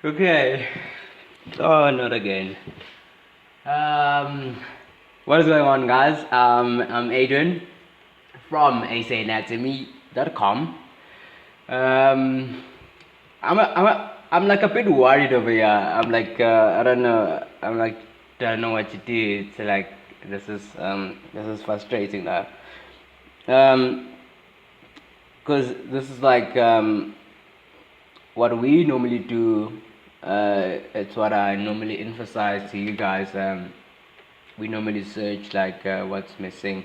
Okay. Oh, not again. What is going on, guys? I'm Adrian from acanatomy.com. Um, I'm like a bit worried over here. I'm like, I don't know. I'm like, don't know what to do. It's like this is frustrating now. Um, because this is like what we normally do. It's what I normally emphasize to you guys. We normally search like what's missing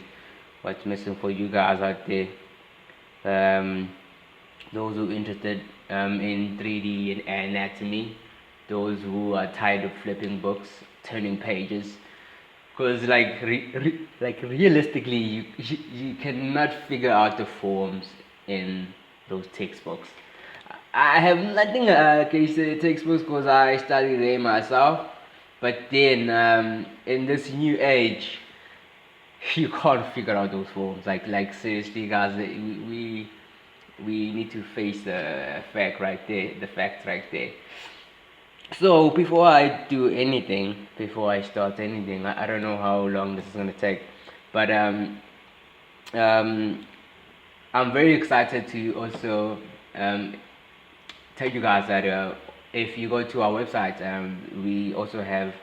for you guys out there. Um, those who are interested in 3D and anatomy, those who are tired of flipping books, turning pages. Because like realistically, you cannot figure out the forms in those textbooks. I have nothing against the textbooks because I studied them myself. But then in this new age, you can't figure out those forms. Like seriously, guys, we need to face the fact right there. The fact right there. So before I do anything, before I start anything, I don't know how long this is gonna take, but um, I'm very excited to also um, tell you guys that if you go to our website, we also have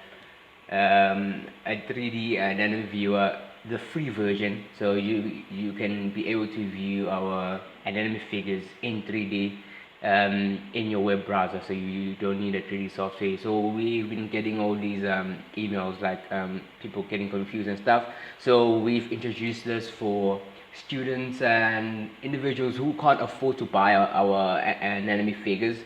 a 3D anatomy viewer, the free version, so you can be able to view our anatomy figures in 3D in your web browser, so you don't need a 3D software. So we've been getting all these emails like people getting confused and stuff. So we've introduced this for students and individuals who can't afford to buy our anatomy figures.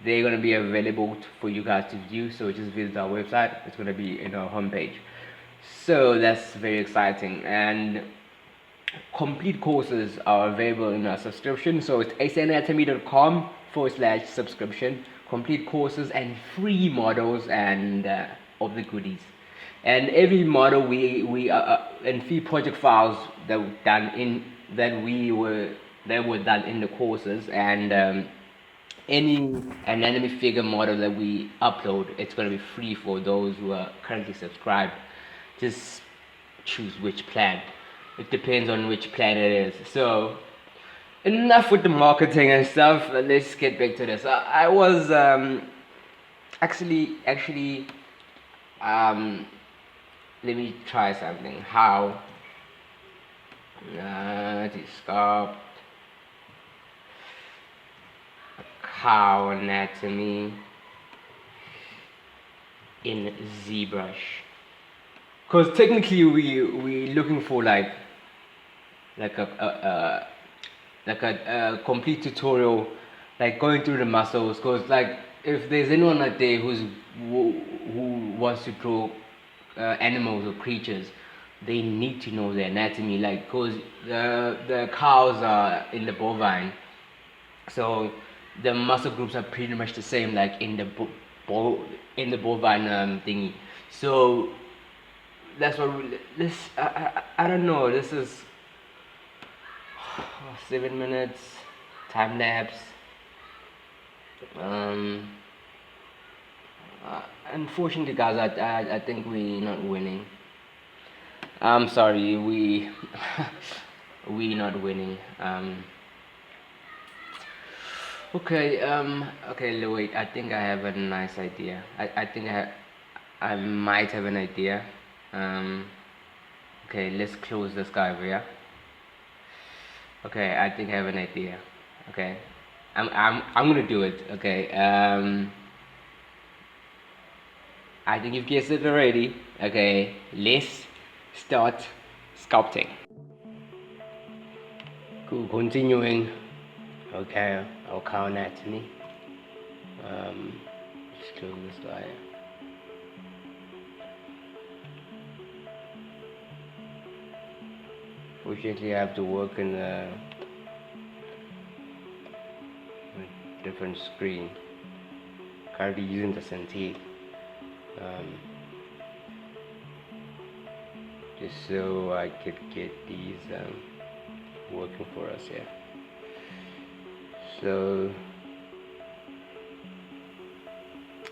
They're going to be available for you guys to view, so just visit our website. It's going to be in our homepage, so that's very exciting. And complete courses are available in our subscription, so it's acanatomy.com/subscription. Complete courses and free models and of the goodies. And every model we and free project files that were done in that were done in the courses. And any anatomy figure model that we upload, it's going to be free for those who are currently subscribed. Just choose which plan. It depends on which plan it is. So enough with the marketing and stuff. Let's get back to this. I was actually let me try something. How to sculpt cow anatomy in ZBrush, because technically we looking for like a complete tutorial, like going through the muscles. Because like if there's anyone out there who wants to draw animals or creatures, they need to know the anatomy, like because the cows are in the bovine, so the muscle groups are pretty much the same like in the bovine thingy. So that's what I don't know, this is 7 minutes time lapse. Unfortunately, guys, I think we're not winning. I'm sorry, we not winning. Okay, wait, I think I have a nice idea. I think I might have an idea. Okay, let's close this guy over here. Okay, I think I have an idea. Okay, I'm gonna do it. Okay, I think you've guessed it already. Okay, let's start sculpting. Cool, continuing. Okay, our cow anatomy. Just close this guy. Fortunately, I have to work in a different screen. Currently using the Cintiq, just so I could get these working for us here. So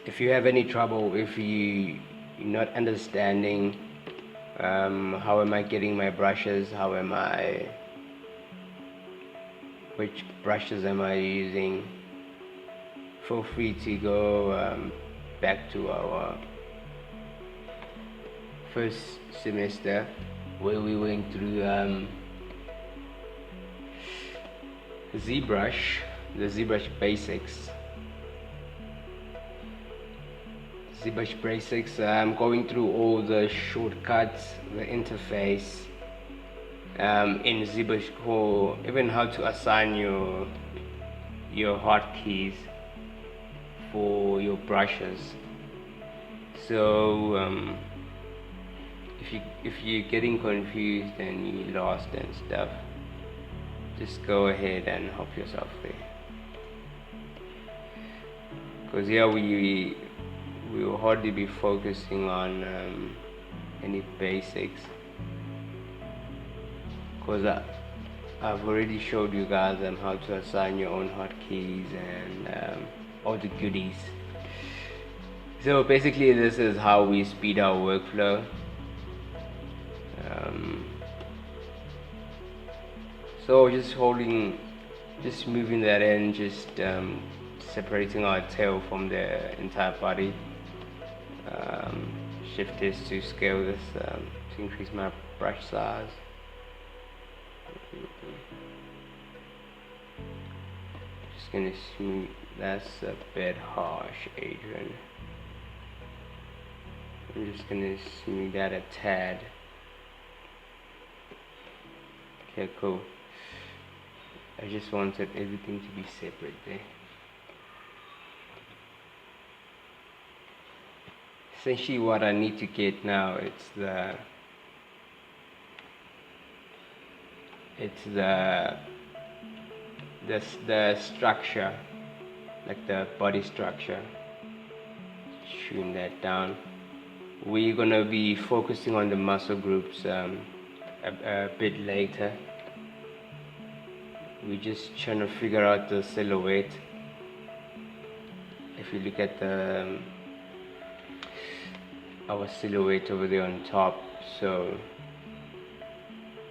if you have any trouble, if you're not understanding how am I getting my brushes, which brushes am I using, feel free to go back to our first semester where we went through ZBrush, the ZBrush basics. ZBrush basics, going through all the shortcuts, the interface in ZbrushCore, even how to assign your hotkeys for your brushes. So if you're getting confused and you're lost and stuff, just go ahead and help yourself there. Because here we will hardly be focusing on any basics, because I've already showed you guys how to assign your own hotkeys and all the goodies. So basically this is how we speed our workflow. So just moving that in, just separating our tail from the entire body. Shift is to scale this to increase my brush size. Just gonna smooth. That's a bit harsh, Adrian. I'm just gonna smooth that a tad. Okay, cool. I just wanted everything to be separate there. Essentially what I need to get now, it's the structure, like the body structure. Tune that down. We're gonna be focusing on the muscle groups a bit later. We're just trying to figure out the silhouette. If you look at our silhouette over there on top, so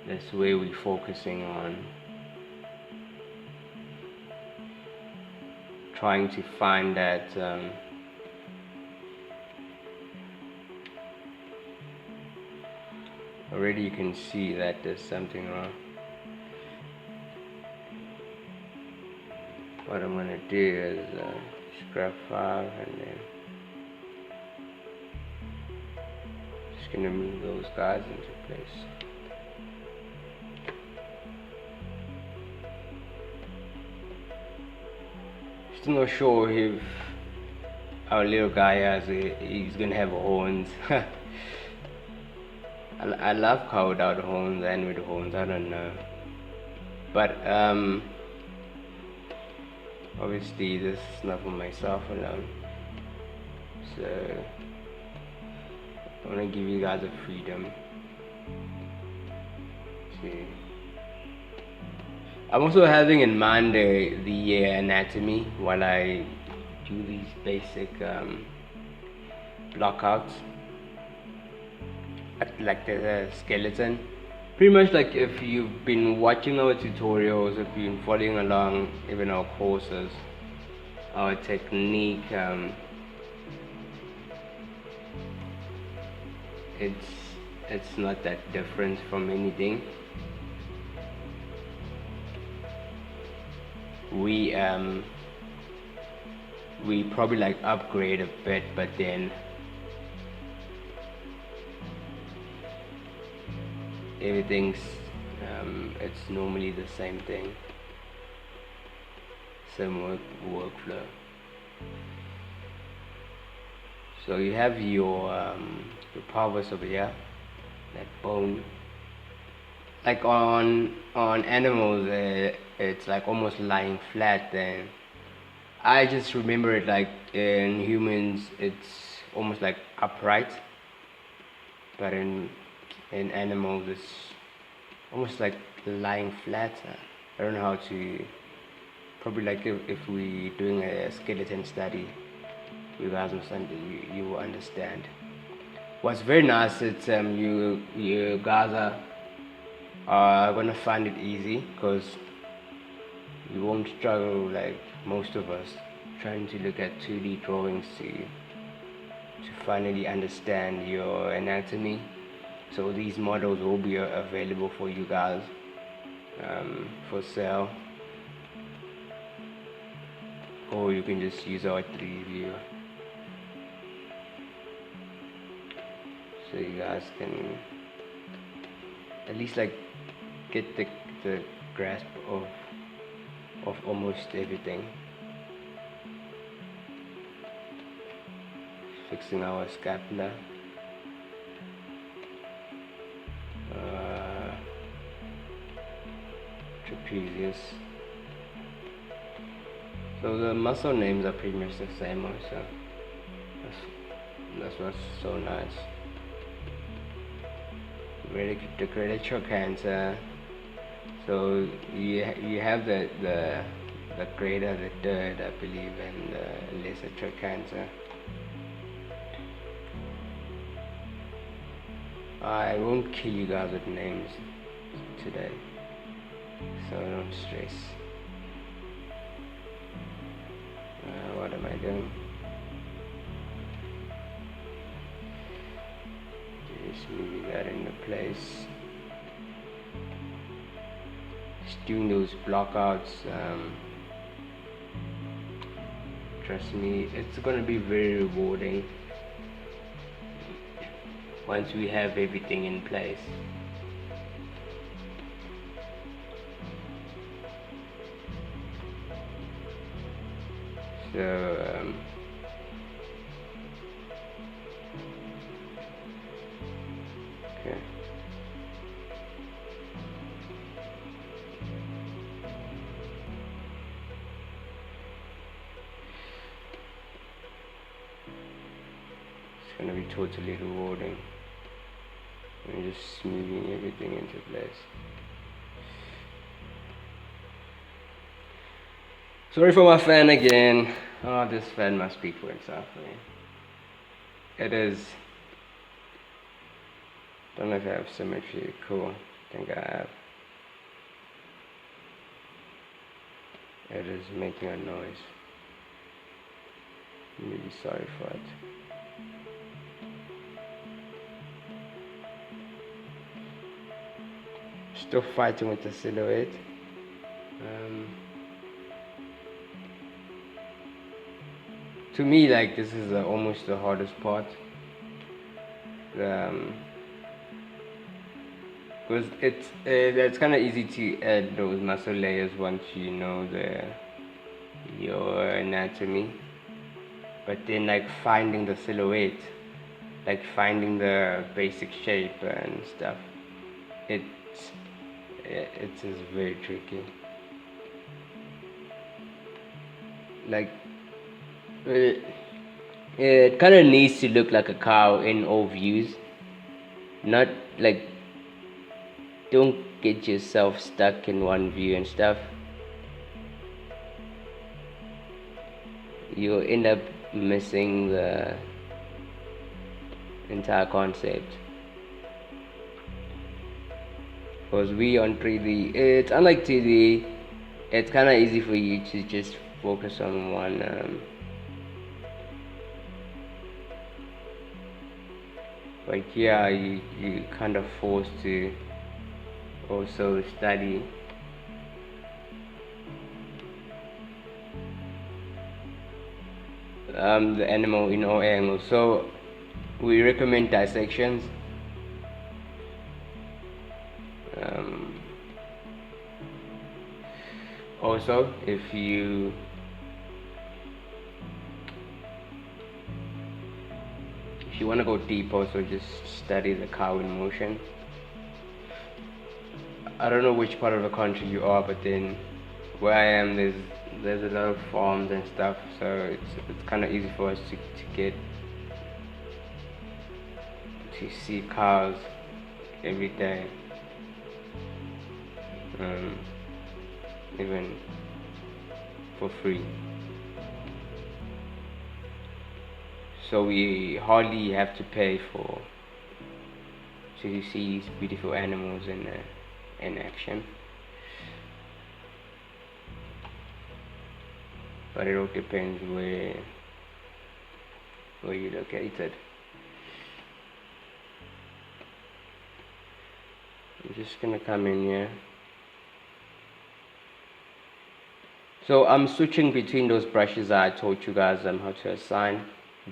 that's where we're focusing on, trying to find that already you can see that there's something wrong. What I'm gonna do is just grab 5 and then just gonna move those guys into place. Still not sure if our little guy he's gonna have horns. I love cow without horns and with horns, I don't know. But obviously this is not for myself alone, so I want to give you guys a freedom to. I'm also having in mind the anatomy while I do these basic blockouts, like the skeleton. Pretty much like if you've been watching our tutorials, if you've been following along even our courses, our technique, it's not that different from anything. We probably like upgrade a bit, but then everything's it's normally the same thing, same workflow. So you have your pelvis over here, that bone. Like on animals, it's like almost lying flat. Then I just remember it like in humans, it's almost like upright, but in animals it's almost like lying flat. I don't know how to, probably like if we doing a skeleton study, you guys you will understand. What's very nice is you guys are gonna find it easy because you won't struggle like most of us trying to look at 2D drawings to finally understand your anatomy. So these models will be available for you guys for sale, or you can just use our 3D viewer, so you guys can at least like get the grasp of almost everything. Fixing our scapula, trapezius. So the muscle names are pretty much the same also. That's what's so nice. The greater cancer. So you have the greater, the third, I believe, and the lesser trochanter. I won't kill you guys with names today, so don't stress. What am I doing? Just moving that into place. Just doing those blockouts. Trust me, it's gonna be very rewarding once we have everything in place. So okay. It's gonna be totally rewarding. I'm just smoothing everything into place. Sorry for my fan again. Oh, this fan must speak for itself. It is. Don't know if I have symmetry. Cool. I think I have. It is making a noise. I'm really sorry for it. Still fighting with the silhouette. To me, like, this is almost the hardest part, because it's kind of easy to add those muscle layers once you know your anatomy, but then like finding the silhouette, like finding the basic shape and stuff, it is very tricky. Like it kind of needs to look like a cow in all views, not like, don't get yourself stuck in one view and stuff. You'll end up missing the entire concept. Because we on 3D, it's unlike 2D, it's kind of easy for you to just focus on one. But yeah, you kind of forced to also study the animal in all angles. So we recommend dissections. Also, if you want to go deep, also just study the cow in motion. I don't know which part of the country you are, but then where I am, there's a lot of farms and stuff, so it's kind of easy for us to see cows every day, even for free. so we hardly have to pay for to see these beautiful animals in action. But it all depends where you're located. I'm just gonna come in here. So I'm switching between those brushes I taught you guys how to assign.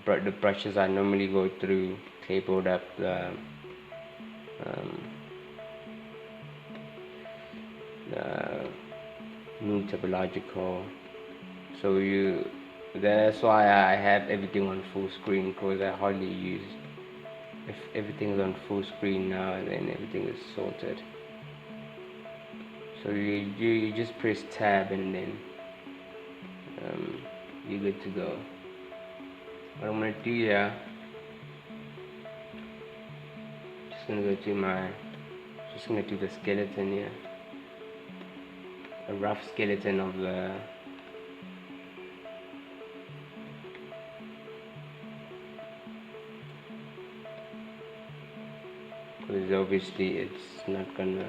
The brushes I normally go through, cabled up the new topological. So that's why I have everything on full screen, because I hardly use. If everything is on full screen now, then everything is sorted. So you just press tab and then you're good to go. What I'm gonna do here, just gonna do the skeleton here, a rough skeleton of the because obviously it's not gonna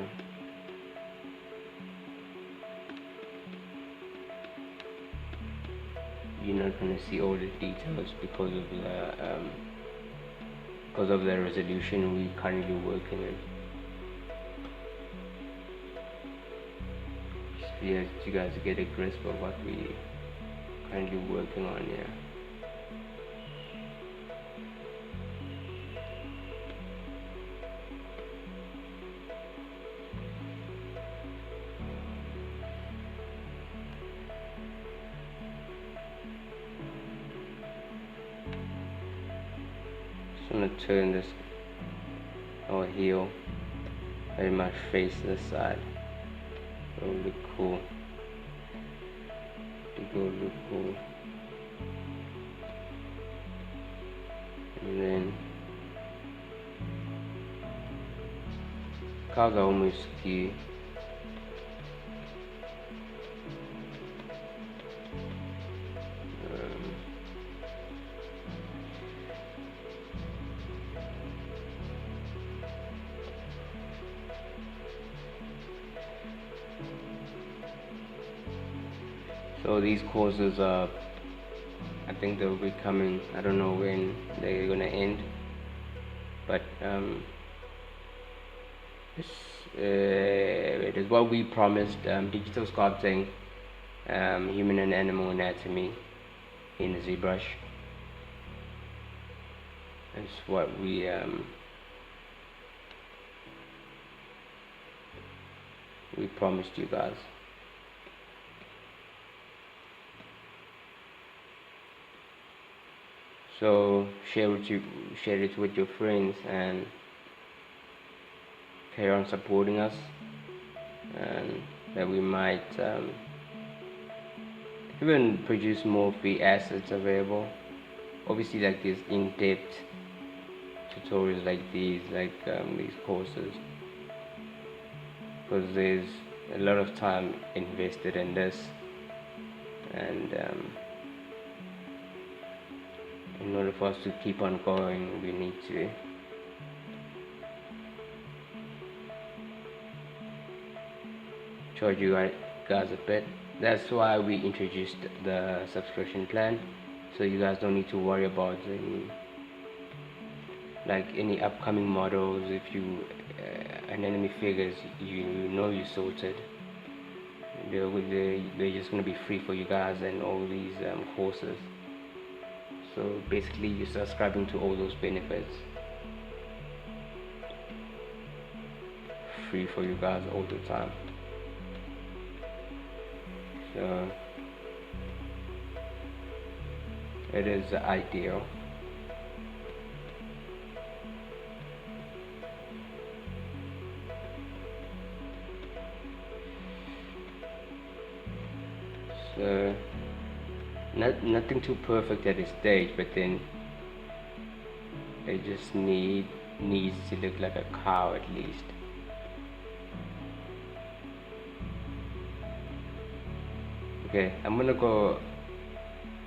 you're not gonna see all the details because of the resolution we currently working in. So yeah, you guys get a grasp of what we currently working on here. I'm gonna turn this our heel very much face this side. It will look cool. It will look cool. And then causa almost skew. So these courses are, I think they'll be coming, I don't know when they're gonna end, but it is what we promised, digital sculpting, human and animal anatomy in ZBrush. That's what we promised you guys. So share it with your friends and carry on supporting us, and that we might even produce more free assets available. Obviously, like these in-depth tutorials like these courses, because there's a lot of time invested in this, and in order for us to keep on going, we need to charge you guys a bit. That's why we introduced the subscription plan, so you guys don't need to worry about any upcoming models. If you an enemy figures, you know you sorted. They're just gonna be free for you guys, and all these courses. So basically, you're subscribing to all those benefits, free for you guys all the time. So it is ideal. So nothing too perfect at this stage, but then it just needs to look like a cow at least. Okay, I'm gonna go,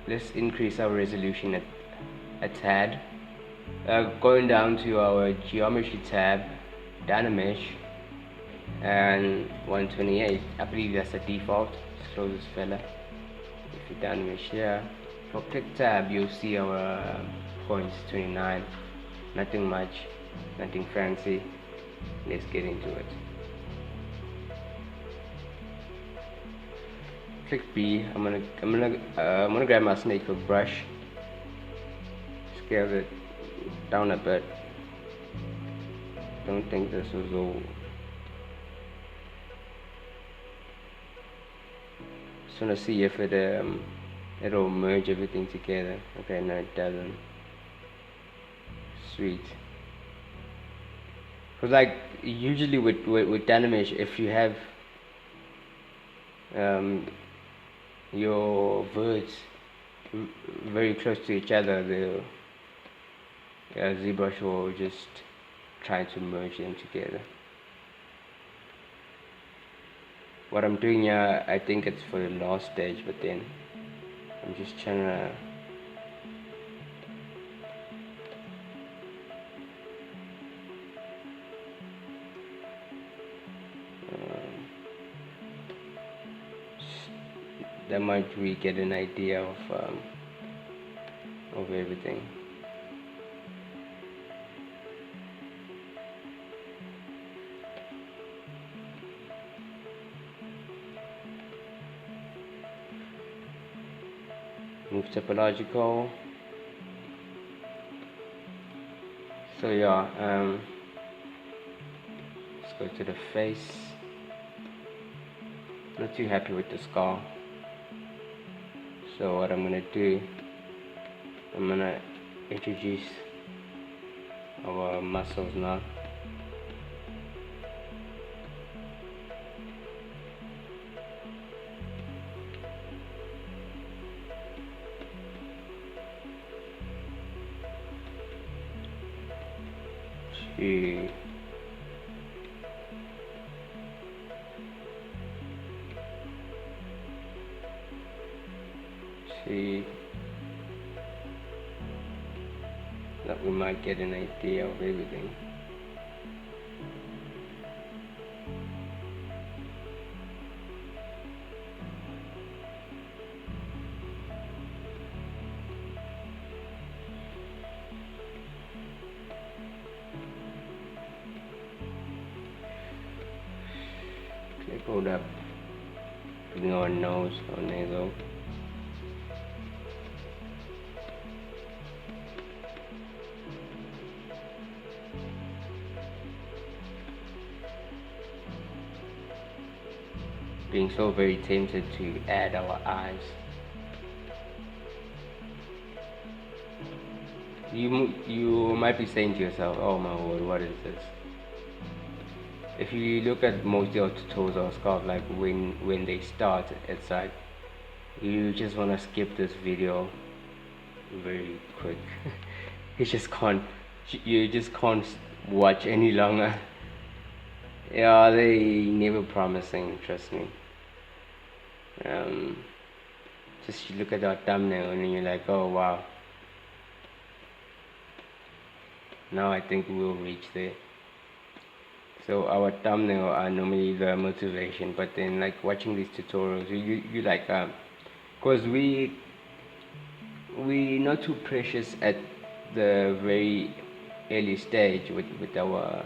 let's increase our resolution a tad. Going down to our geometry tab, Dynamesh, and 128. I believe that's the default. Let's close this fella. If you Dynamesh here, for click tab, you'll see our points 29. Nothing much, nothing fancy. Let's get into it. Click B. I'm gonna grab my snake hook brush, scale it down a bit. Don't think this was all. Just wanna see if it'll merge everything together. Okay, no, it doesn't. Sweet. Cause like usually with Dynamesh, if you have your words very close to each other, the ZBrush will just try to merge them together. What I'm doing here, I think it's for the last stage, but then I'm just trying to that might we get an idea of everything. Move topological. So yeah, let's go to the face. Not too happy with the skull. So what I'm gonna do, I'm gonna introduce our muscles now. Two, see that we might get an idea of everything. Okay, hold up. Ignore nose or nasal. Being so very tempted to add our eyes. You might be saying to yourself, oh my word, what is this? If you look at most of your tutorials or stuff, like when they start, it's like you just want to skip this video very quick. You just can't watch any longer. Yeah, they never promising, trust me. Just look at our thumbnail and you're like, oh wow. Now I think we'll reach there. So our thumbnail are normally the motivation, but then like watching these tutorials, you like cause we not too precious at the very early stage with our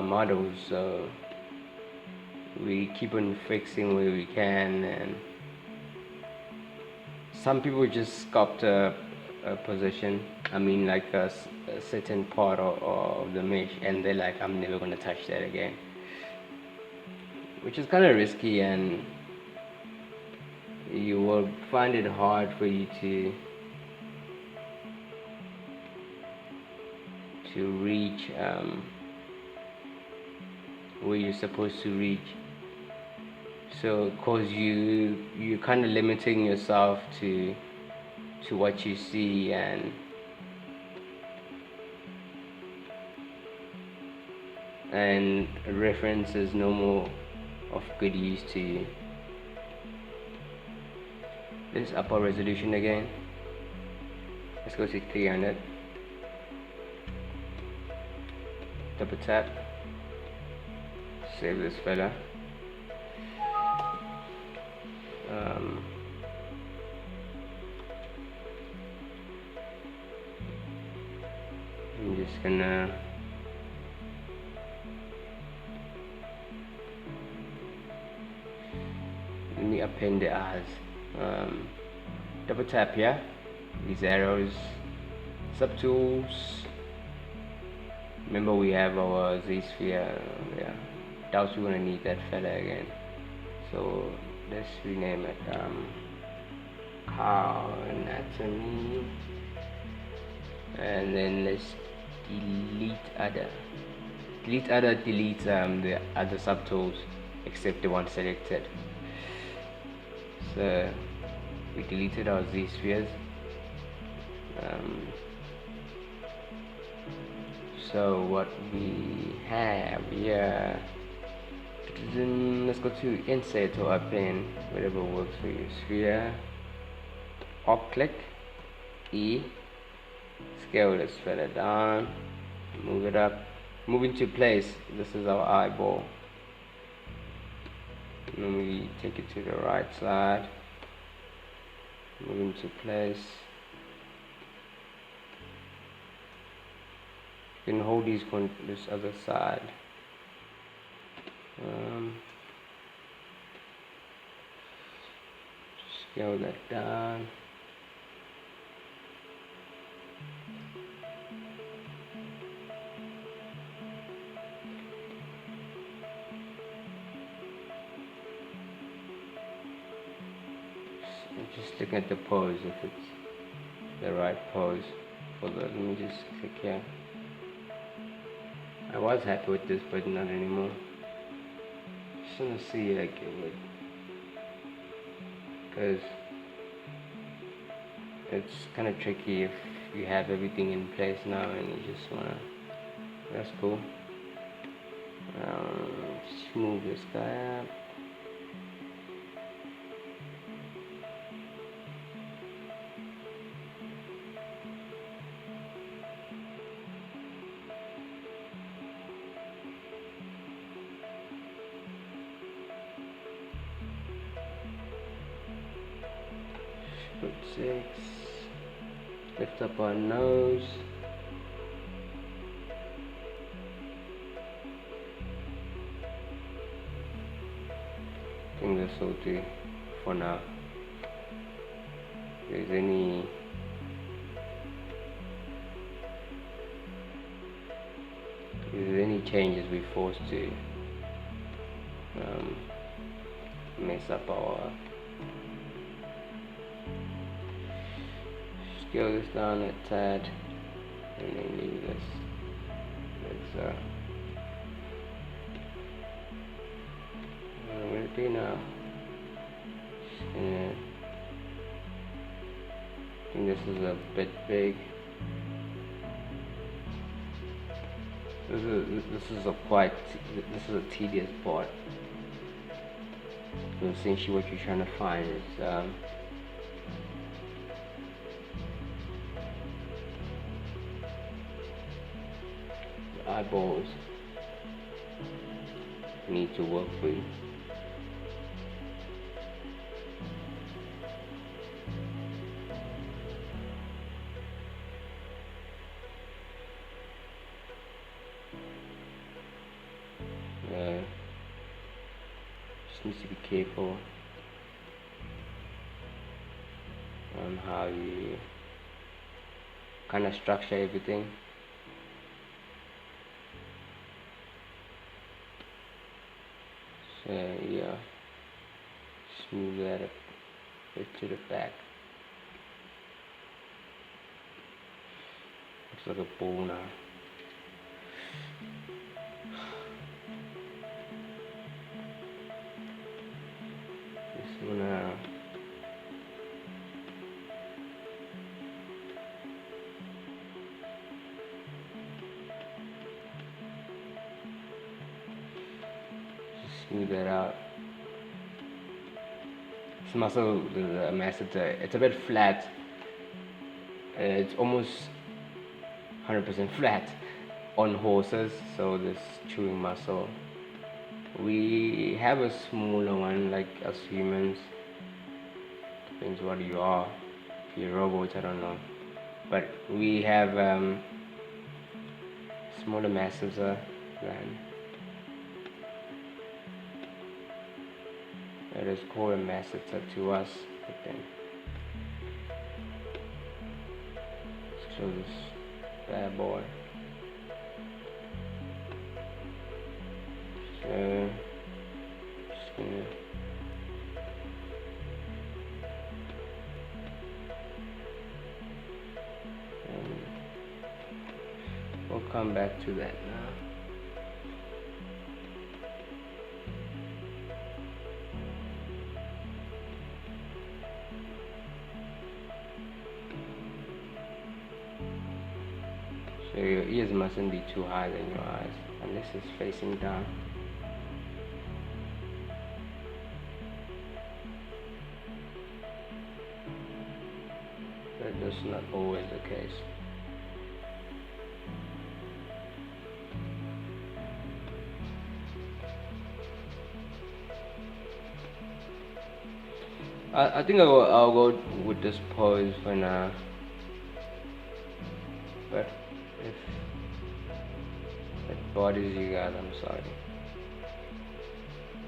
models, so we keep on fixing where we can, and some people just sculpt a position, I mean like a certain part of the mesh, and they're like, I'm never gonna touch that again, which is kind of risky, and you will find it hard for you to reach where you're supposed to reach. So cause you're kind of limiting yourself to what you see, and reference is no more of good use to you. Let's up our resolution again. Let's go to 300. Double tap. Save this fella. I'm just gonna let me append the eyes. Double tap here, these arrows, subtools. Remember we have our Z sphere. Yeah, doubt we're gonna need that fella again. So let's rename it car anatomy, and then let's delete other. Delete the other subtools except the one selected. So we deleted our Z spheres. So what we have here, let's go to insert or append, whatever works for you. Sphere, alt click, E, scale this further down, move it up, move into place. This is our eyeball. And then we take it to the right side, move into place. You can hold these on this other side. Scale that down. Just look at the pose, if it's the right pose for the. Let me just click here. I was happy with this, but not anymore. Just wanna see like it would, because it's kind of tricky if you have everything in place now and you just wanna. That's cool. Just move this guy up. Put 6. Lift up our nose. I think this will do for now. If there's any changes, we're forced to mess up our. Scale this down a tad, and then leave this. Where it be now? And I think this is a bit big. This is a tedious part. So essentially, what you're trying to find is eyeballs need to work for you. Just needs to be careful on how you kind of structure everything. So yeah, just move that a bit to the back. Looks like a ball now. Just wanna smooth that out. This muscle, the mass, it's a bit flat. it's almost 100% flat on horses, so this chewing muscle. We have a smaller one like us humans, depends what you are. If you're robots, I don't know, but we have smaller masses than it is called a massive to us, but then let's close this bad boy. So just gonna we'll come back to that now. So your ears mustn't be too high than your eyes, unless it's facing down. But that's not always the case. I think I'll go with this pose for now. But if it bothers you guys, I'm sorry.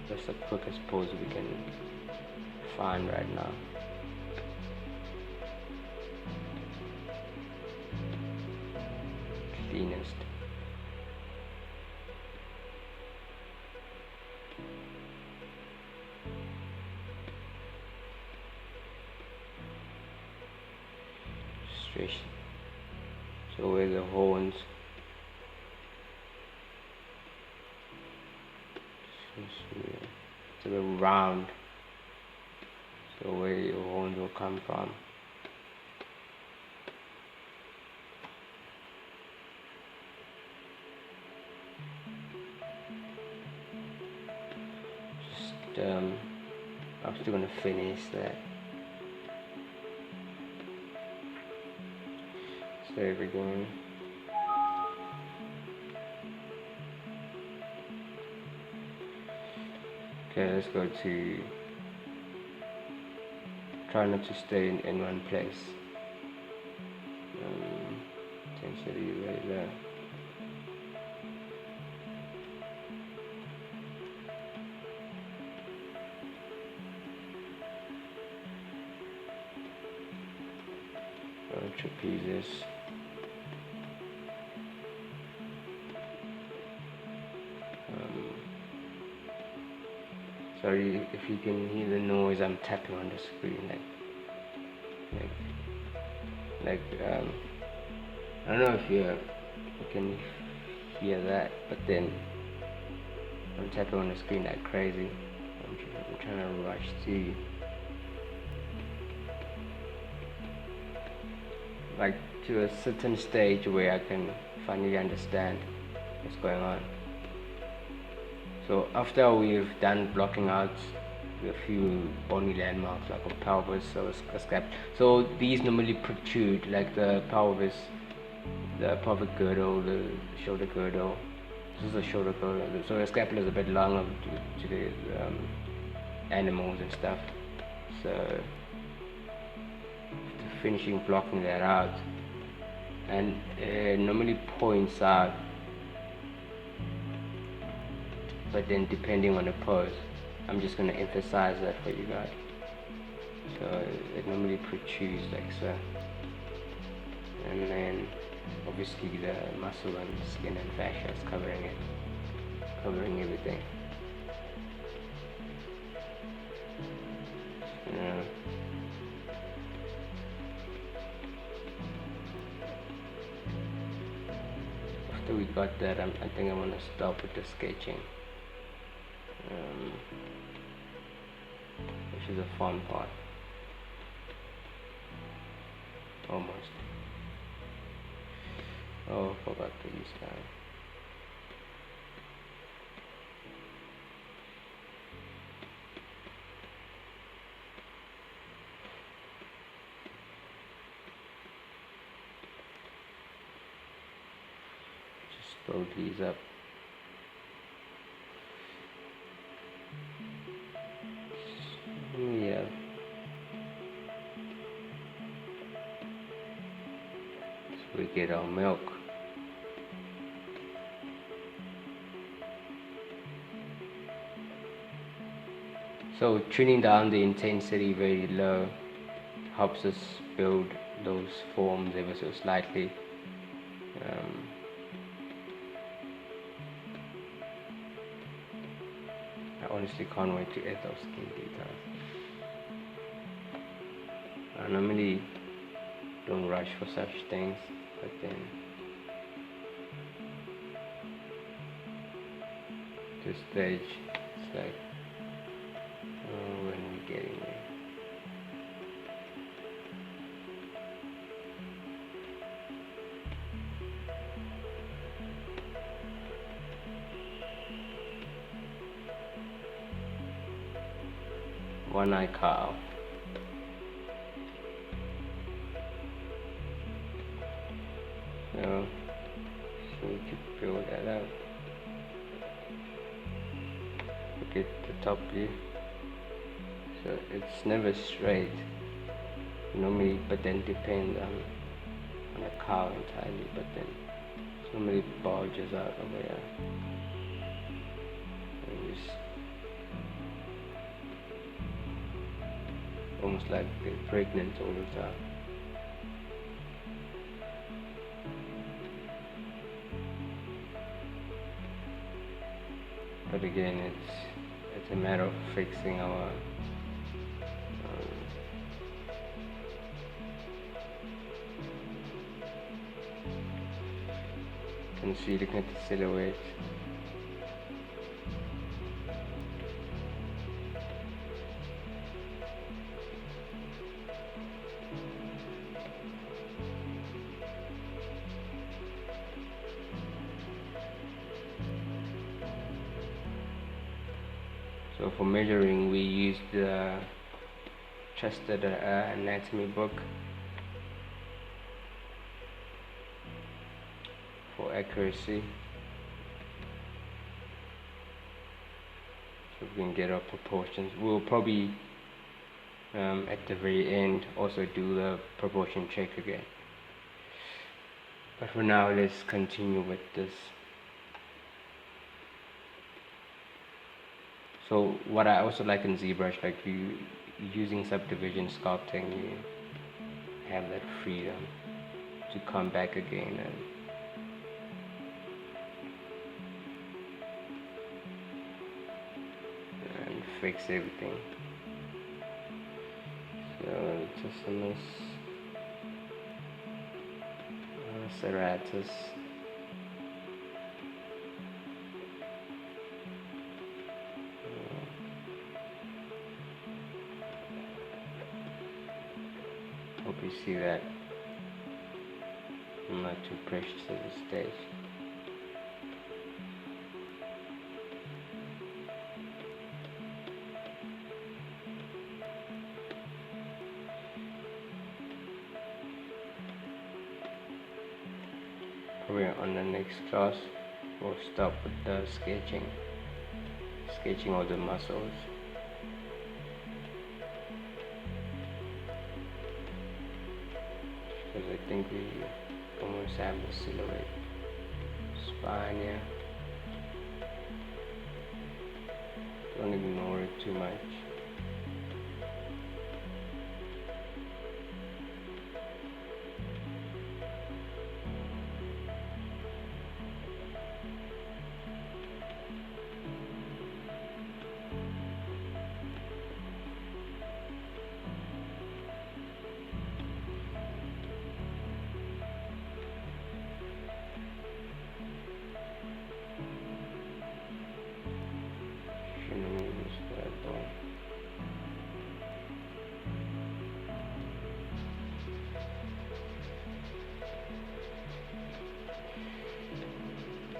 That's the quickest pose we can find right now. Cleanest. Straight. So where the horns. To the round. So where your horns will come from. Just I'm still gonna finish that. Save again. Okay, let's go to try not to stay in one place. Intensity right there. Trapezes. Sorry if you can hear the noise. I'm tapping on the screen, like I don't know if you can hear that, but then I'm tapping on the screen like crazy. I'm trying to rush to like to a certain stage where I can finally understand what's going on. So after we've done blocking out a few bony landmarks like a pelvis or a scap, so these normally protrude, like the pelvis, the pelvic girdle, the shoulder girdle. This is the shoulder girdle. So the scapula is a bit longer to the animals and stuff. So finishing blocking that out, and it normally points out, but then depending on the pose, I'm just going to emphasize that for you guys. So it normally protrudes like so, and then obviously the muscle and skin and fascia is covering it, covering everything. After we got that, I think I want to stop with the sketching, which is a fun part. Almost. Oh, I forgot to use that. build these up. Yeah. So we get our milk. So tuning down the intensity very low helps us build those forms ever so slightly. I honestly can't wait to add those skin details. I normally don't rush for such things, but then this stage, it's like, oh, when we're getting there. One-eye cow. So we can build that out. Look at the top view. So it's never straight normally, but then depends on the cow entirely, but then it normally bulges out over here. And just almost like they're pregnant all the time. But again, it's a matter of fixing our concealing at the silhouette. So for measuring, we used the trusted anatomy book for accuracy, so we can get our proportions. We'll probably at the very end also do the proportion check again, but for now let's continue with this. So what I also like in ZBrush, like you using subdivision sculpting, you have that freedom to come back again and fix everything. So just a nice serratus. Hope you see that. I'm not too precious at this stage. Probably on the next class we'll start with the sketching all the muscles. Because I think we almost have the silhouette spine here. Don't ignore it too much.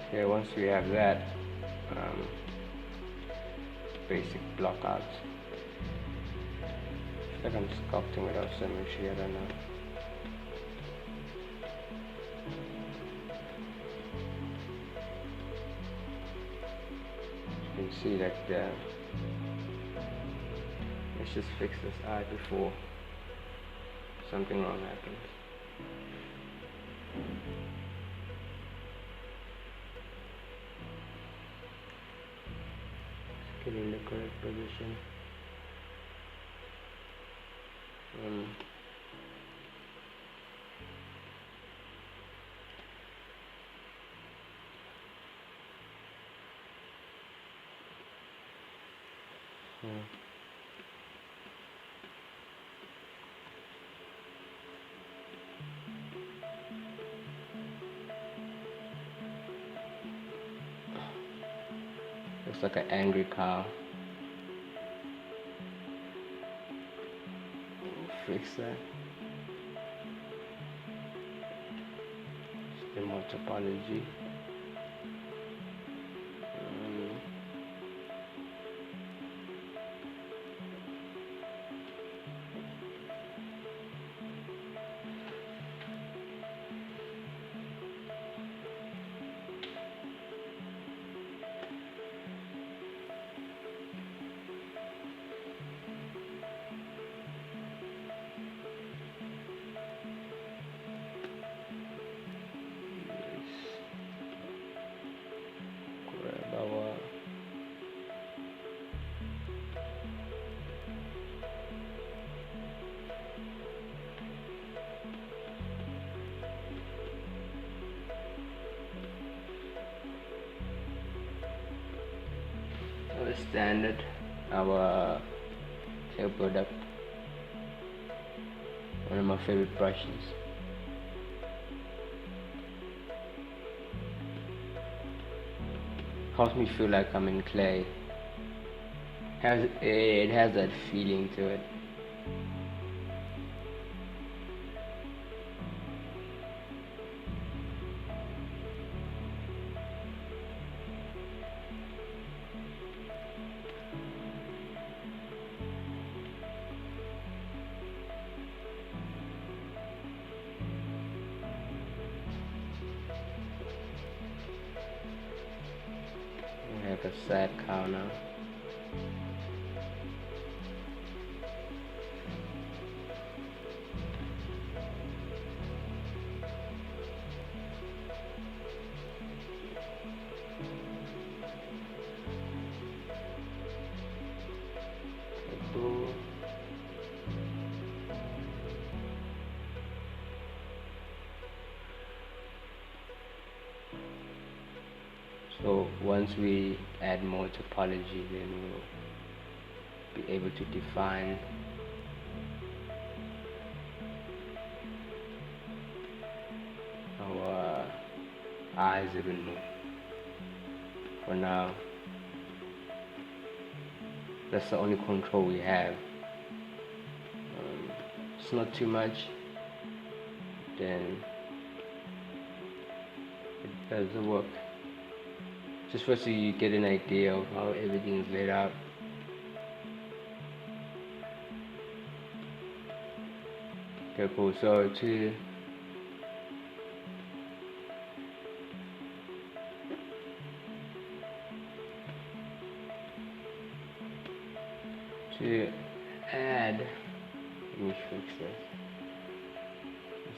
Okay, once we have that basic block out, I feel like I'm sculpting without symmetry, I don't know. You can see that there. Let's just fix this eye before something wrong happens. Just get in the correct position. Looks like an angry cow. Fix that. Still more topology. Standard, our hair product, one of my favorite brushes. Helps me feel like I'm in clay. It has that feeling to it. Like a sad cow now. So once we add more topology, then we'll be able to define our eyes even more. For now, that's the only control we have. It's not too much, then it does the work. Just first so you get an idea of how everything is laid out. Okay, cool. So to add, let me fix this.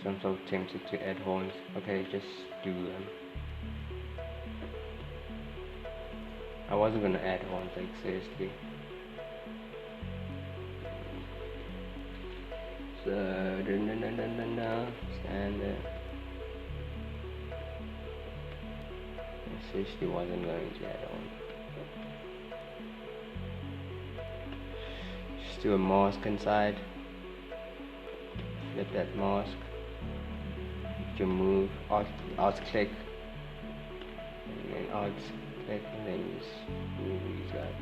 I'm so tempted to add horns. Okay, just do them. I wasn't gonna add horns, like seriously. So stand there. I seriously wasn't going to add on. Just do a mask inside. Flip that mask. You move alt click, and then alt click, and then you just move these guys.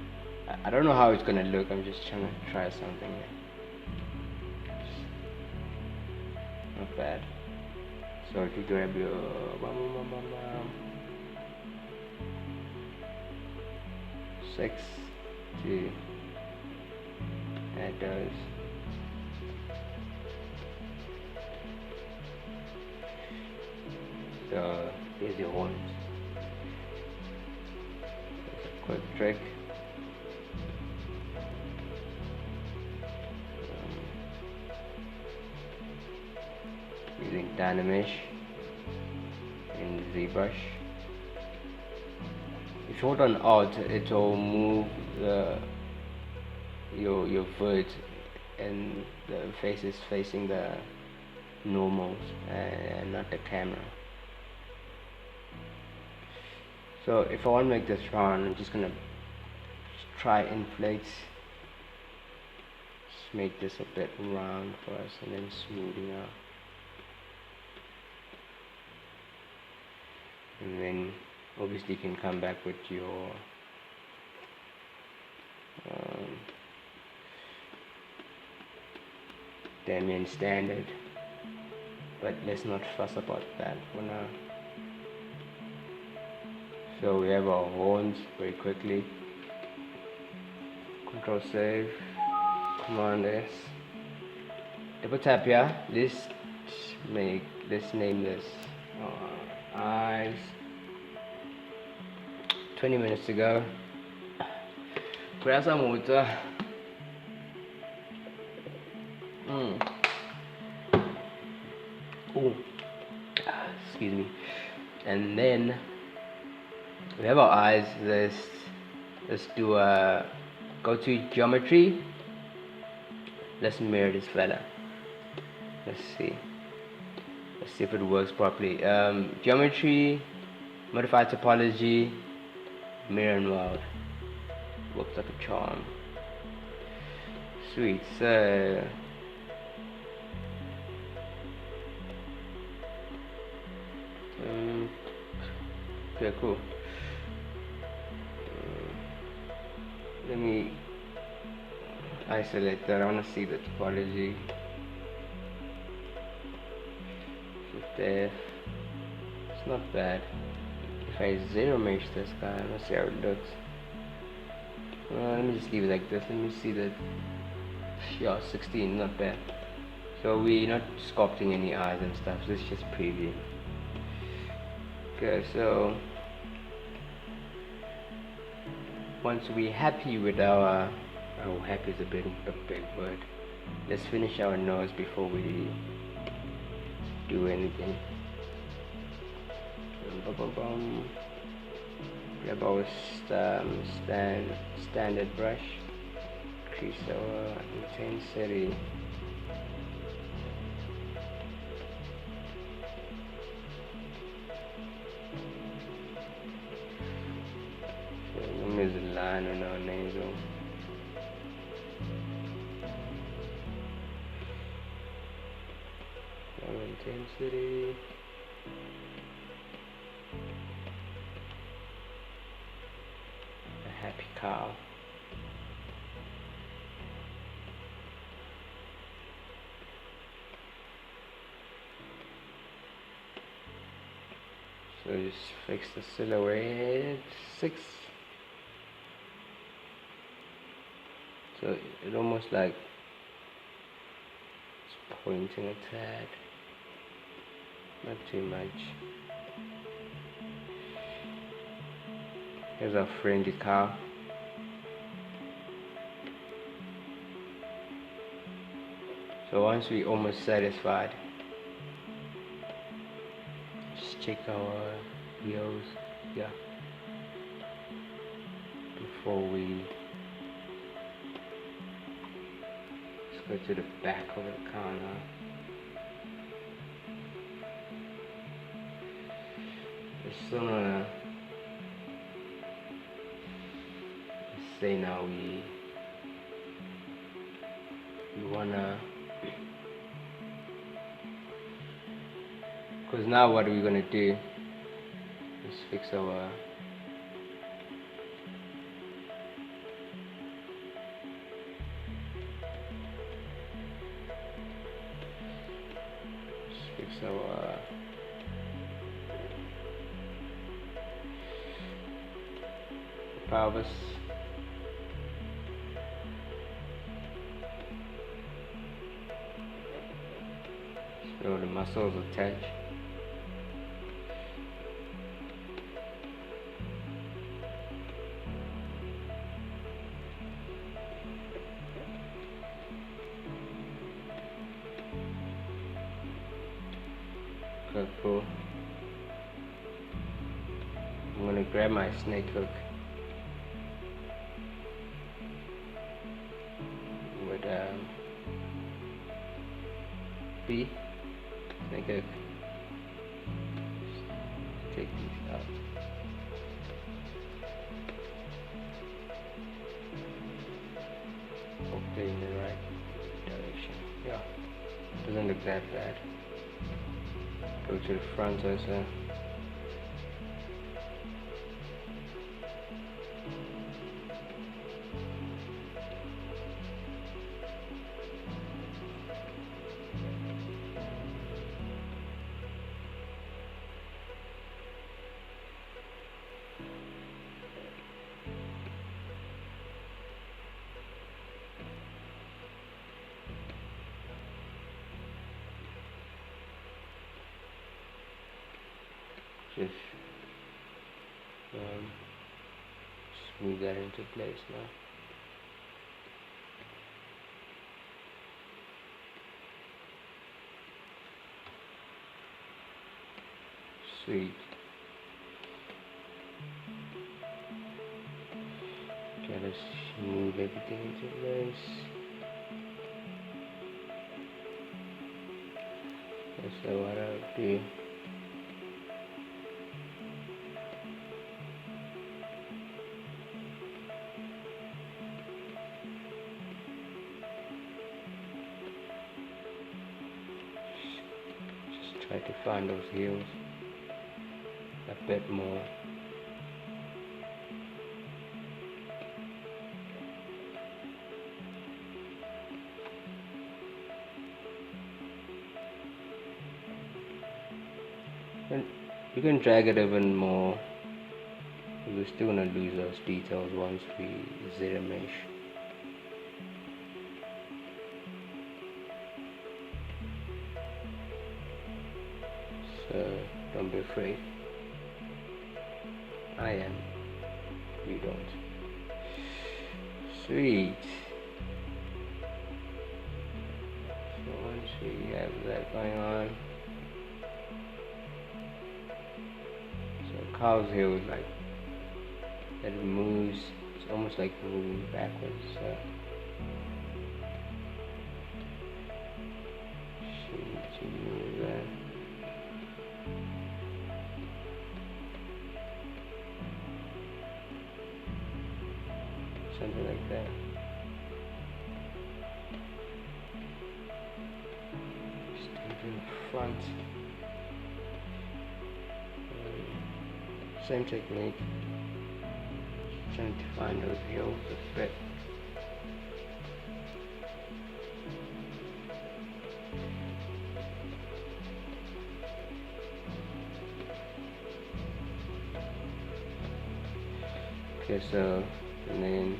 I don't know how it's gonna look. I'm just trying to try something here. Not bad. So if you grab your six to add those. So here's your horns. quick trick. Using Dynamish in ZBrush. If you hold on Alt, it will move your foot, and the face is facing the normals and not the camera. So if I want to make this round, I'm just gonna try inflate. Just make this a bit round for us, and then smoothing out. And then obviously you can come back with your Damien standard, but let's not fuss about that for now. So we have our horns very quickly. Control save, Command S, double tap here. Let's name this eyes. 20 minutes ago. Grab some water. Oh, excuse me. And then we have our eyes. Let's do a go to geometry. Let's mirror this fella. Let's see if it works properly. Geometry, modify topology, mirror and world. Works like a charm. Sweet. So okay, cool. Let me isolate that. I want to see the topology. Shift F. It's not bad. If I zero mesh this guy, let's see how it looks. Let me just leave it like this. Let me see that. Yeah, 16, not bad. So we're not sculpting any eyes and stuff. So it's just preview. Okay, so once we're happy with our happy is a big word. Let's finish our nose before we do anything. Grab our standard brush, increase our intensity. So there's a line on our nasal. Our intensity. Happy cow. So just fix the silhouette 6. So it almost like it's pointing a tad, not too much. Here's our fringy cow. So once we almost satisfied, just check our ears, yeah, before we let's go to the back of the cow now. It's still gonna say now we wanna, because now what are we gonna do? Let's fix our pelvis. So the muscles attach. hook pull. I'm gonna grab my snake hook with B snake hook. Take these out. Hopefully in the right direction. Yeah, doesn't look that bad. Go to the front also. Just smooth that into place now. Sweet. Gotta smooth everything into place. That's what I'll do. Try to find those heels a bit more. And you can drag it even more. We're still gonna lose those details once we ZBrush. So don't be afraid. I am. You don't. Sweet. So once we have that going on, so cow's heel is like that it moves. It's almost like moving backwards. So she needs to move that. Something like that. Stand in front. Same technique. Trying to find those heels that fit. Okay, so and then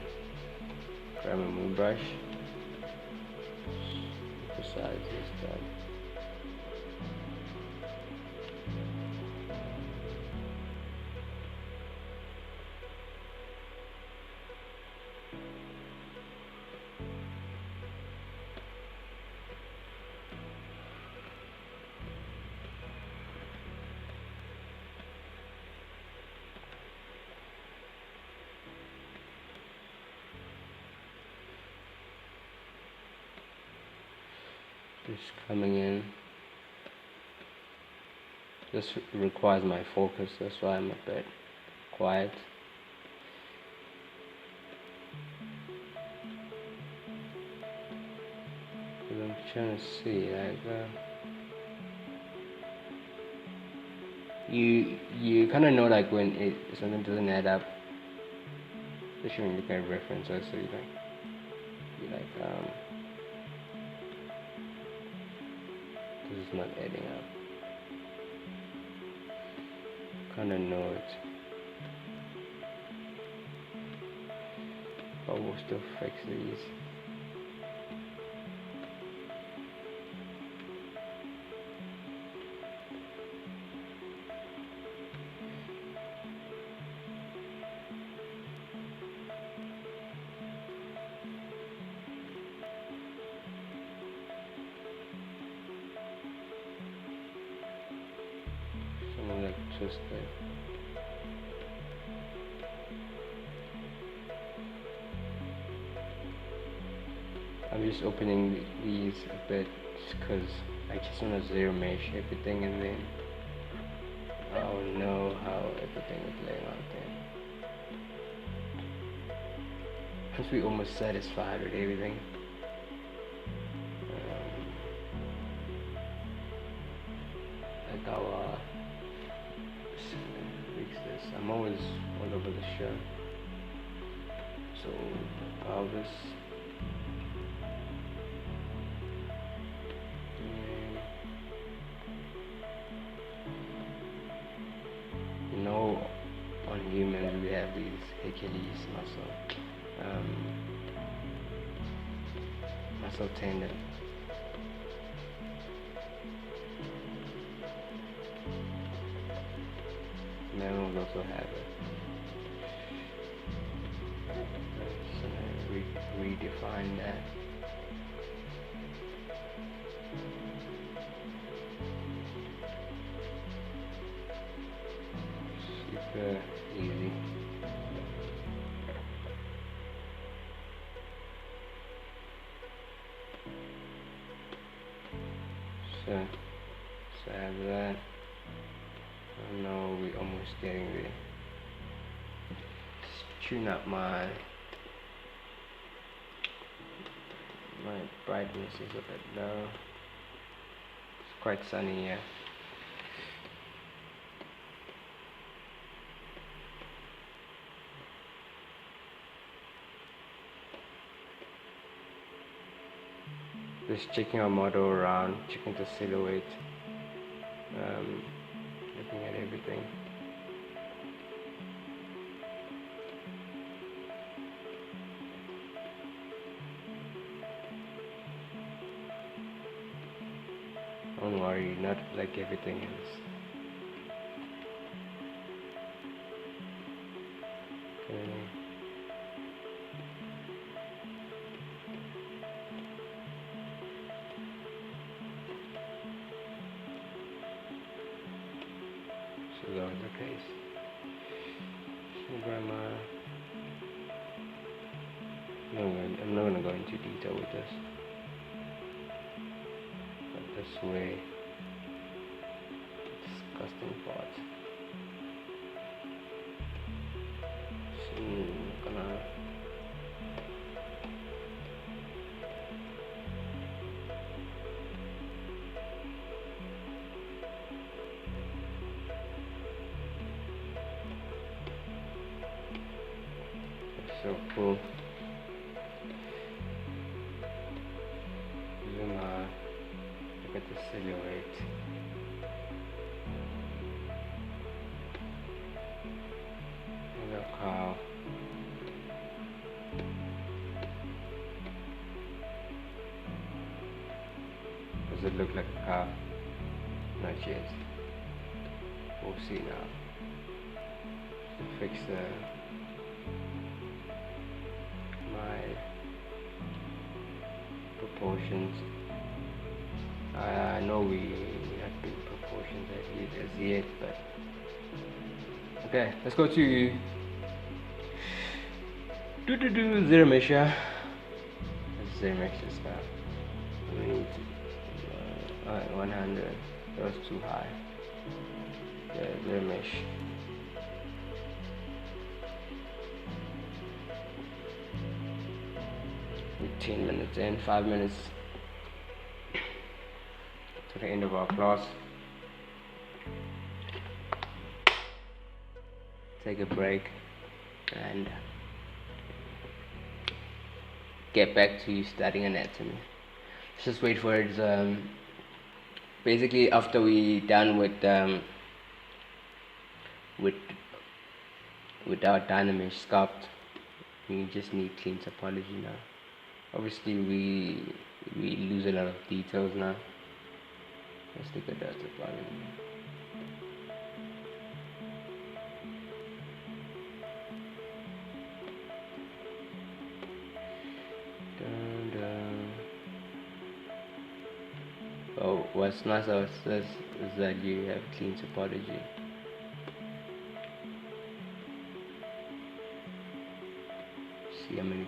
grab a moon brush. Besides this stuff. Just coming in. This requires my focus, that's why I'm a bit quiet. Because I'm trying to see, like, you kind of know, like, when something doesn't add up, especially when you look at reference. Also, you like this is not adding up. Kinda know it. But we'll still fix these. just good. I'm just opening these a bit because I just want to zero mesh everything, and then I'll know how everything is laying out there. Once we're almost satisfied with everything, like our fix this. I'm always all over the show, so pelvis. You know, on humans we have these Achilles muscle tendon. Mammals also have it. So redefine that. Super easy. So I have that. I know we're almost getting there. Just tune up my brightness is a bit low. It's quite sunny here. Just checking our model around, checking the silhouette, looking at everything. Don't worry, not like everything else. Okay. So that was the case. So grandma, I'm not going to go into detail with this. This way, disgusting part. So I'm gonna so cool. Zoom out. Look at the silhouette. Look how does it look like a car? Not yet. We'll see now. To fix my proportions. I know we not doing proportions as yet, but okay, let's go to zero mesh. Let's zero mesh this now. We need to 100. That was too high. Yeah, zero mesh. With 10 minutes in, 5 minutes to the end of our class. Take a break and get back to studying anatomy. Let's just wait for it. Basically, after we done with our Dynamesh sculpt, we just need clean topology now. Obviously, we lose a lot of details now. Let's look at that topology. Oh, what's nice about this is that you have clean topology.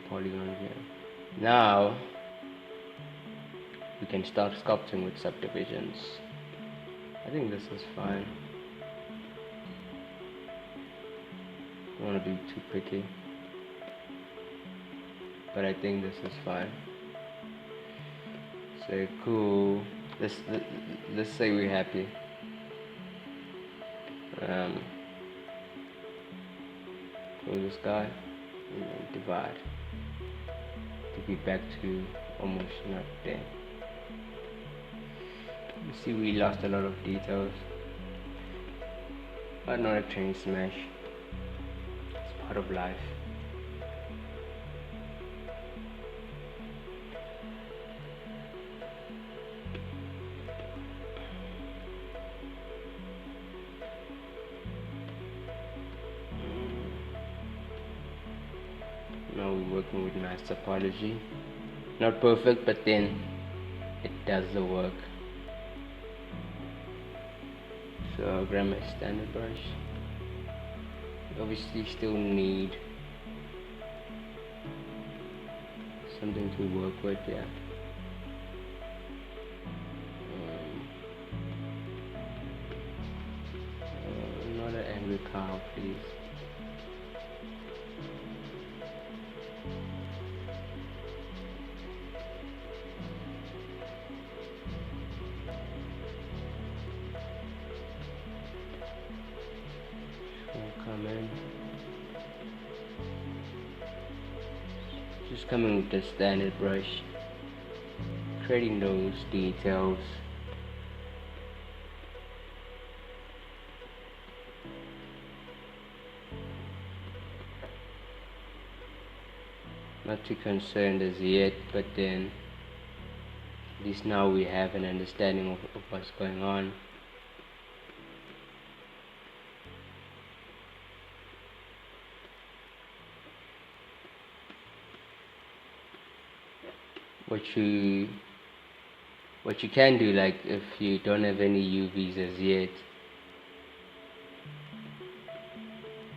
polygons here. Now we can start sculpting with subdivisions. I think this is fine. Don't want to be too picky, but I think this is fine. So cool. Let's say we're happy. Pull this guy and then divide to be back to almost not there. You see, we lost a lot of details, but not a train smash. It's part of life. Now we're working with nice topology. Not perfect, but then it does the work. So I'll grab my standard brush. Obviously still need something to work with, yeah. Not an angry cow, please. Come in. Just coming with the standard brush, creating those details. Not too concerned as yet, but then at least now we have an understanding of what's going on. What you can do, like if you don't have any UVs as yet,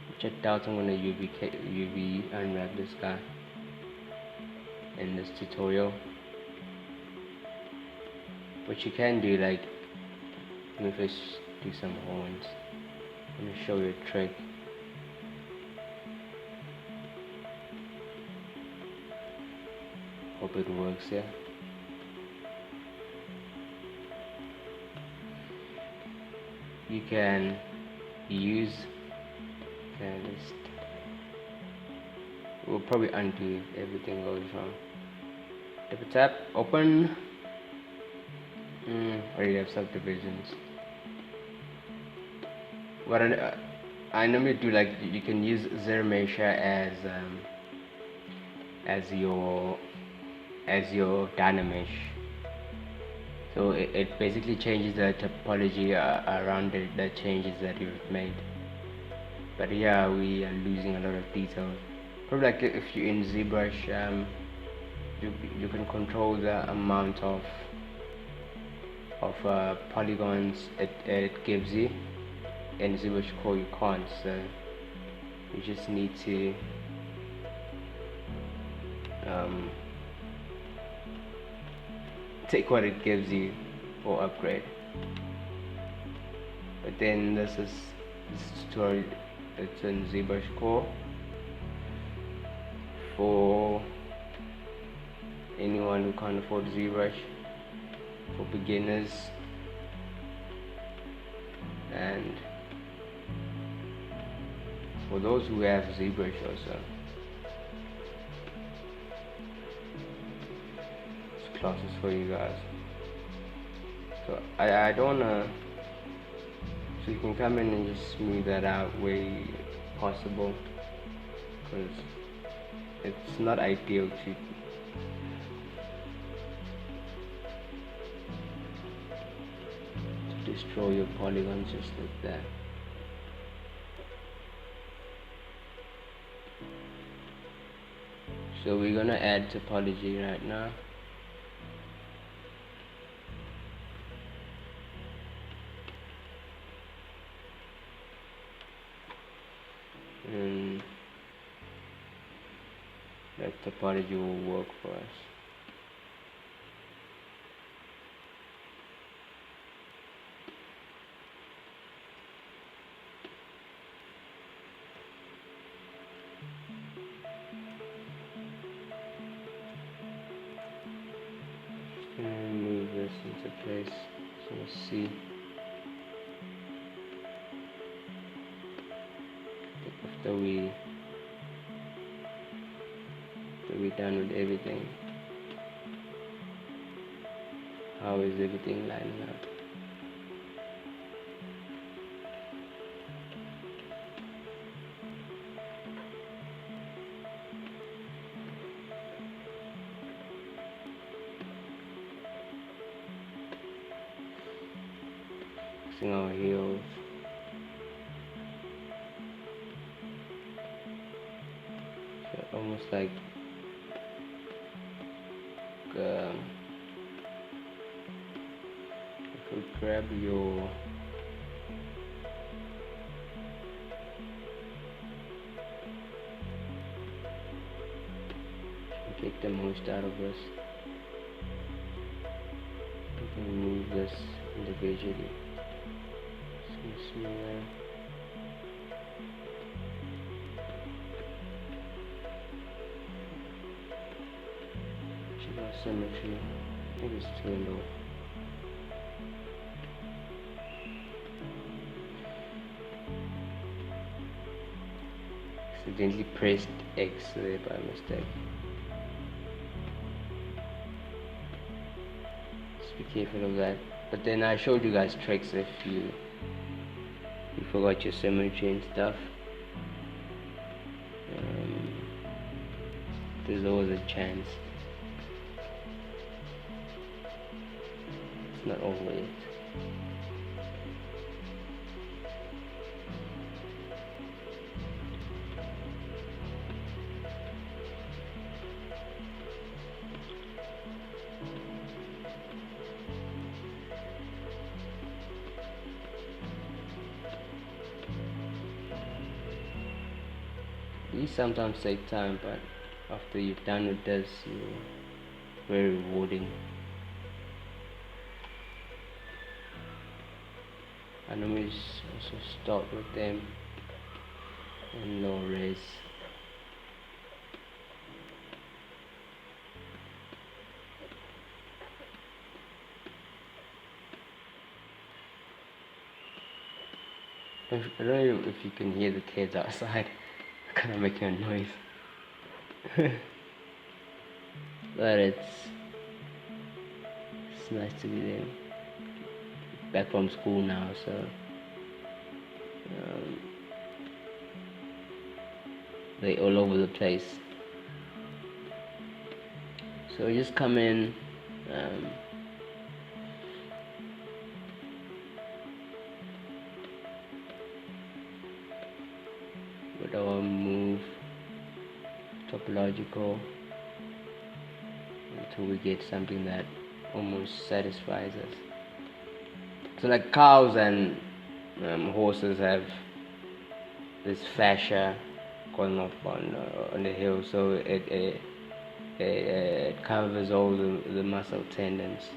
which I doubt I'm gonna UV unwrap this guy in this tutorial. What you can do, like, let me first do some horns. Let me show you a trick. Hope it works, yeah. You can use, we'll probably undo if everything goes wrong. Double tap, open. Already have subdivisions. What I normally do, like, you can use ZBrush as your dynamesh. So it basically changes the topology around the changes that you've made. But yeah, we are losing a lot of details. Probably like if you're in ZBrush, you can control the amount of polygons it gives you. In ZbrushCore you can't, so you just need to take what it gives you or upgrade. But then this tutorial, it's in ZbrushCore for anyone who can't afford ZBrush, for beginners, and for those who have ZBrush also. This class is for you guys. So I don't wanna, so you can come in and just smooth that out way possible, because it's not ideal to destroy your polygons just like that. So we're gonna add topology right now. And That topology will work for us. Just gonna move this into place. So let's see. After we done with everything, how is everything lining up? Fixing our heels. So almost like if you grab your take the most out of this, you can move this individually. So smoother. Symmetry. I think it's too low. Accidentally pressed X there by mistake. Just be careful of that. But then I showed you guys tricks if you forgot your symmetry and stuff. There's always a chance. Not always. These sometimes take time, but after you've done with this, you're very rewarding. I normally also start with them in low res. I don't know if you can hear the kids outside. Kind of making a noise. But it's nice to be there. Back from school now, so they're all over the place. So just come in, with our move topological until we get something that almost satisfies us. So like cows and horses have this fascia going up on the hill, so it covers all the muscle tendons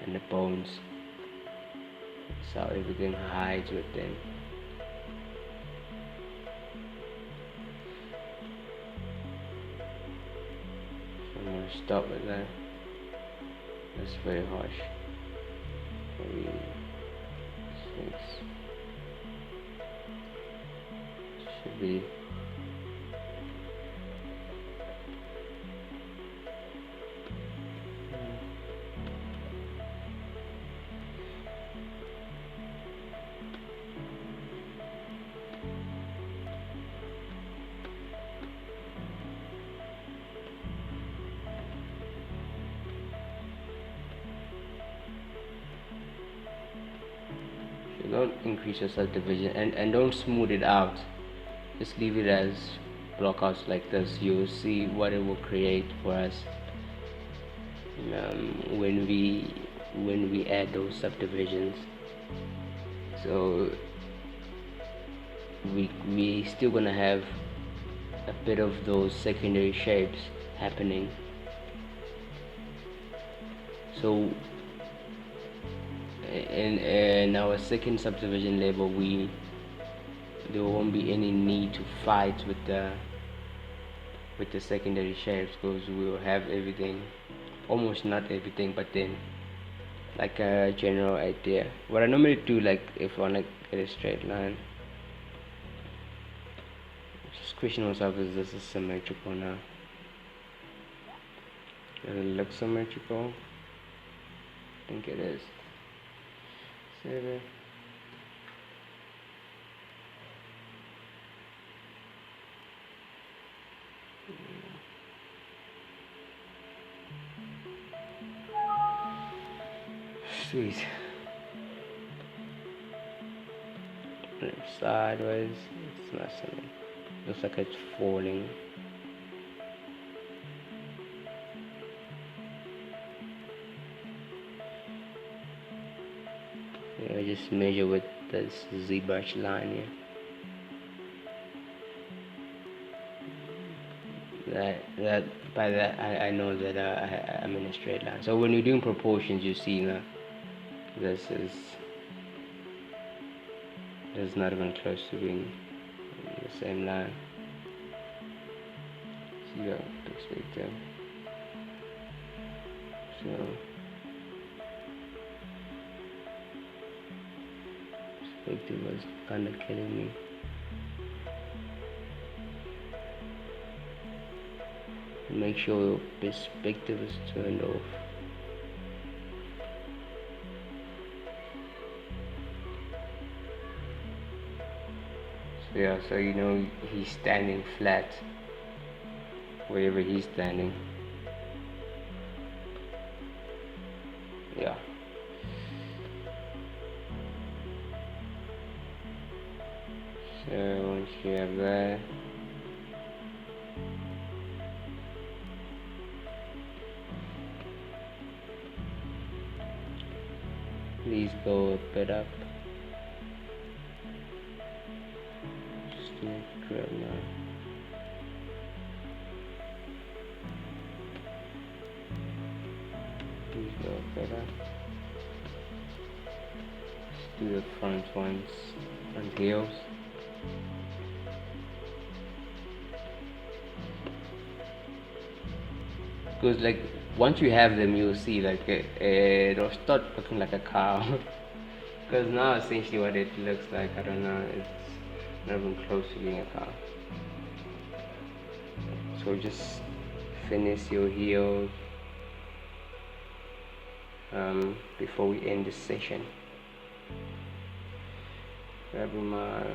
and the bones. So everything hides with them. So I'm going to stop with that. That's very harsh. Maybe 6. Should be. Don't increase your subdivision and don't smooth it out. Just leave it as blockouts like this. You'll see what it will create for us when we add those subdivisions. So we still gonna have a bit of those secondary shapes happening. So in our second subdivision level, there won't be any need to fight with the secondary shapes, because we will have everything, almost not everything, but then like a general idea. What I normally do, like if I want to get a straight line, just question myself, is this symmetrical now? Does it look symmetrical? I think it is. 7. Sweet. Sideways, it's not something. Looks like it's falling. Yeah, I just measure with this ZBrush line here. By that I know that I'm in a straight line. So when you're doing proportions, you see that this is not even close to being the same line. See your perspective. So perspective was kind of killing me. Make sure your perspective is turned off. So yeah, so you know he's standing flat wherever he's standing. Yeah. So once you have that, please go a bit up. Just to grab now. Please go a bit up. Just do the front ones, front heels. Because like once you have them, you'll see like it'll start looking like a cow. Because now essentially what it looks like, I don't know, it's not even close to being a cow. So just finish your heels before we end this session. Grab my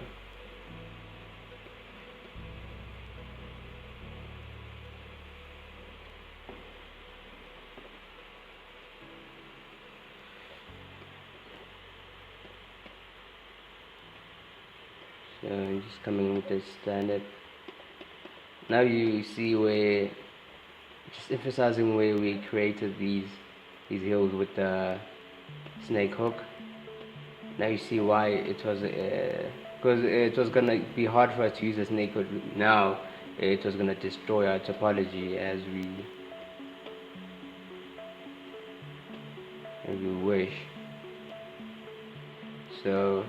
just coming with the standard. Now you see where, just emphasizing where we created these heels with the snake hook. Now you see why it was, because it was gonna be hard for us to use the snake hook. Now it was gonna destroy our topology as we wish. So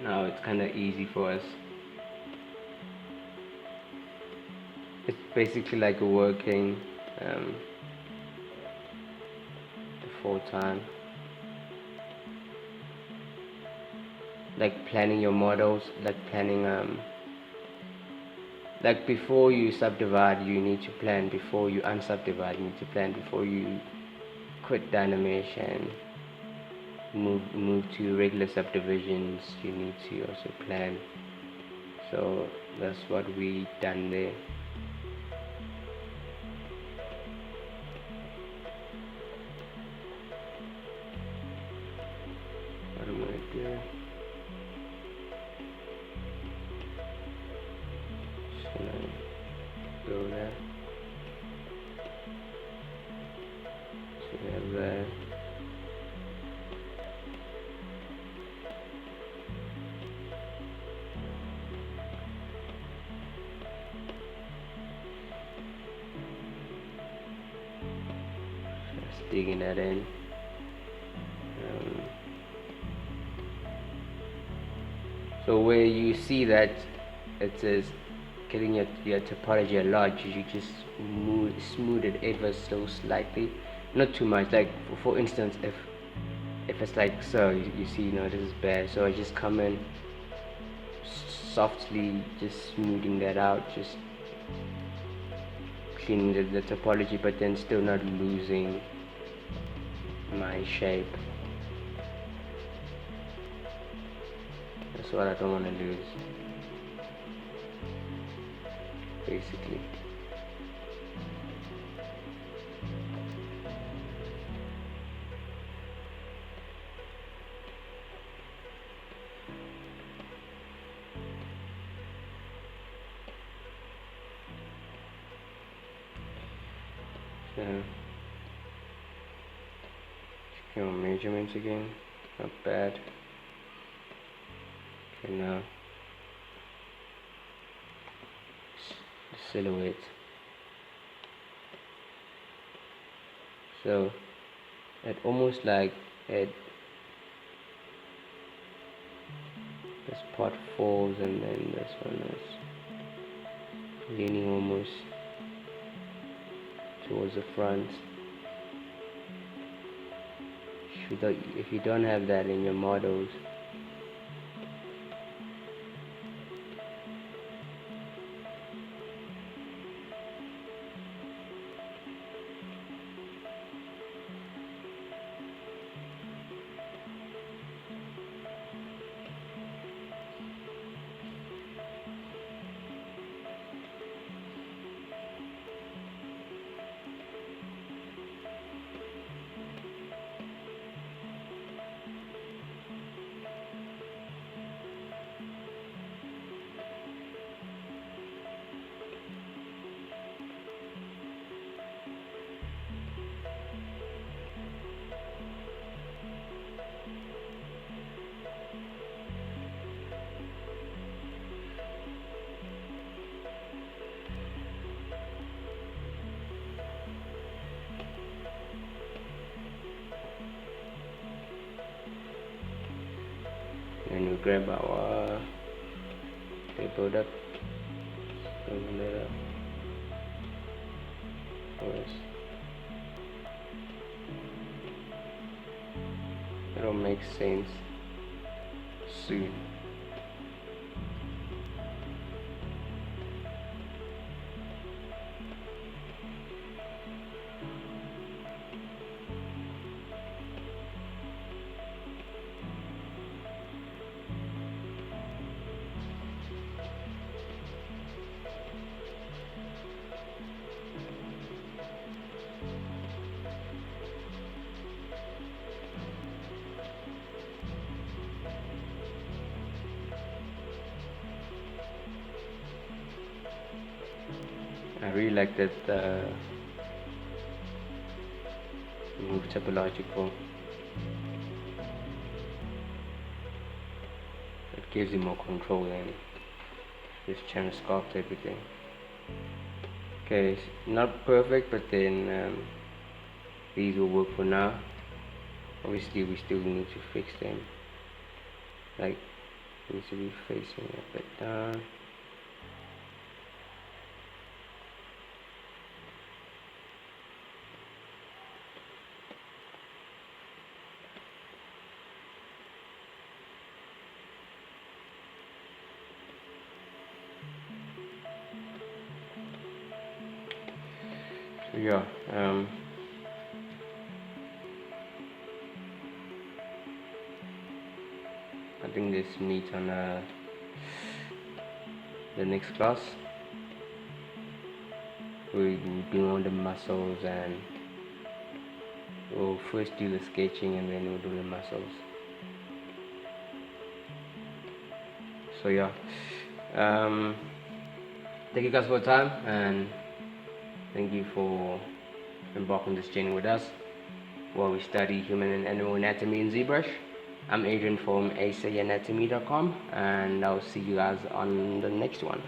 now it's kind of easy for us. It's basically like working the full time, like planning your models, like planning like before you subdivide, you need to plan. Before you unsubdivide, you need to plan. Before you quit the animation, move to regular subdivisions, you need to also plan. So that's what we done there. What am I doing? Just gonna go there. So we have that. digging that in. So where you see that it says getting your topology a lot, you just smooth it ever so slightly, not too much. Like for instance, if it's like so, you see, this is bad, so I just come in softly, just smoothing that out, just cleaning the topology, but then still not losing my shape. That's what I don't want to lose, basically. So, check your measurements again, not bad. Okay, now the silhouette. So it almost like this part falls, and then this one is leaning almost towards the front. If you don't have that in your models, and we grab our product, open that up first. It'll make sense soon. I really like that move topological. It gives you more control than just trying to sculpt everything. Okay, it's not perfect, but then these will work for now. Obviously we still need to fix them, like it needs to be facing a bit down. So yeah, I think this meets on the next class. We'll do all the muscles, and we'll first do the sketching and then we'll do the muscles. So yeah, thank you guys for your time, and thank you for embarking this journey with us while we study human and animal anatomy in ZBrush. I'm Adrian from acanatomy.com, and I'll see you guys on the next one.